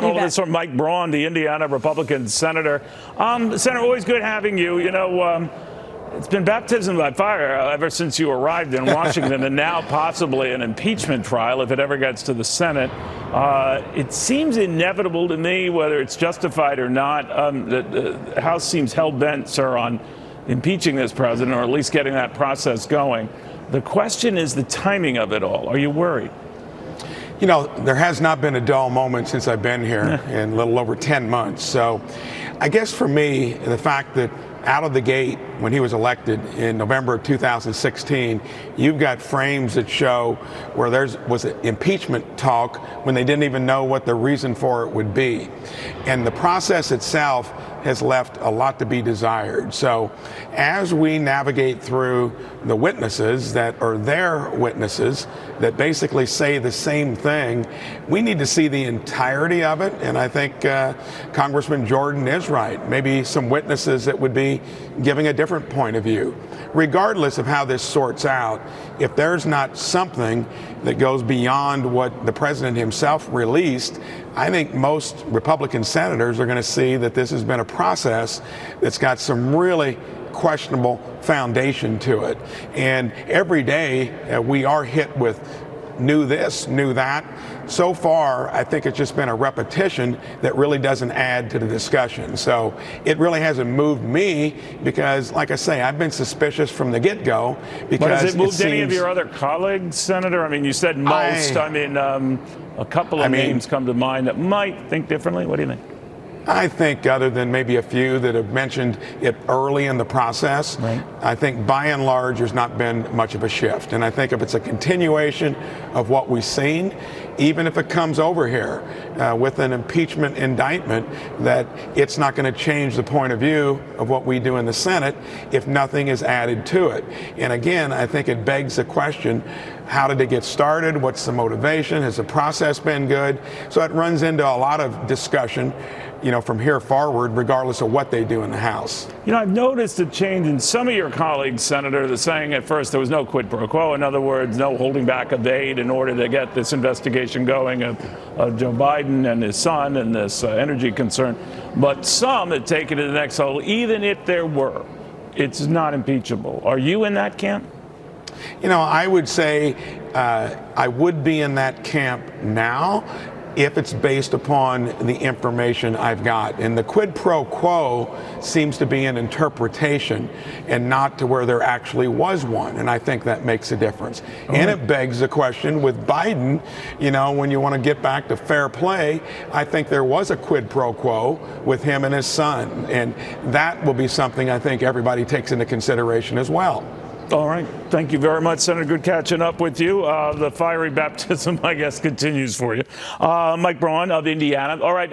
get on all this from Mike Braun, the Indiana Republican senator. Senator, always good having you. You know, it's been baptism by fire ever since you arrived in Washington, and now possibly an impeachment trial if it ever gets to the Senate. It seems inevitable to me, whether it's justified or not, that the House seems hell-bent, sir, on impeaching this president, or at least getting that process going. The question is the timing of it all. Are you worried? You know, there has not been a dull moment since I've been here in a little over 10 months. So I guess for me, the fact that out of the gate, when he was elected in November of 2016, you've got frames that show where there was an impeachment talk when they didn't even know what the reason for it would be. And the process itself has left a lot to be desired. So as we navigate through the witnesses that are their witnesses that basically say the same thing, we need to see the entirety of it. And I think Congressman Jordan is right. Maybe some witnesses that would be giving a different point of view. Regardless of how this sorts out, if there's not something that goes beyond what the president himself released, I think most Republican senators are going to see that this has been a process that's got some really questionable foundation to it. And every day we are hit with new this, new that. So far, I think it's just been a repetition that really doesn't add to the discussion. So it really hasn't moved me because, like I say, I've been suspicious from the get-go. Because but has it moved any of your other colleagues, Senator? I mean, you said most. I mean, a couple of names come to mind that might think differently. What do you think? I think other than maybe a few that have mentioned it early in the process, I think by and large there's not been much of a shift. And I think if it's a continuation of what we've seen, even if it comes over here with an impeachment indictment, that it's not going to change the point of view of what we do in the Senate if nothing is added to it. And again, I think it begs the question, how did it get started? What's the motivation? Has the process been good? So it runs into a lot of discussion, you know, from here forward, regardless of what they do in the House. You know, I've noticed a change in some of your colleagues, Senator, they're saying at first there was no quid pro quo. In other words, no holding back of aid in order to get this investigation going of Joe Biden and his son and this energy concern. But some have taken it to the next level. Even if there were, it's not impeachable. Are you in that camp? You know, I would say I would be in that camp now if it's based upon the information I've got. And the quid pro quo seems to be an interpretation and not to where there actually was one. And I think that makes a difference. And it begs the question with Biden, you know, when you want to get back to fair play, I think there was a quid pro quo with him and his son. And that will be something I think everybody takes into consideration as well. All right. Thank you very much, Senator. Good catching up with you. The fiery baptism, I guess, continues for you. Mike Braun of Indiana. All right.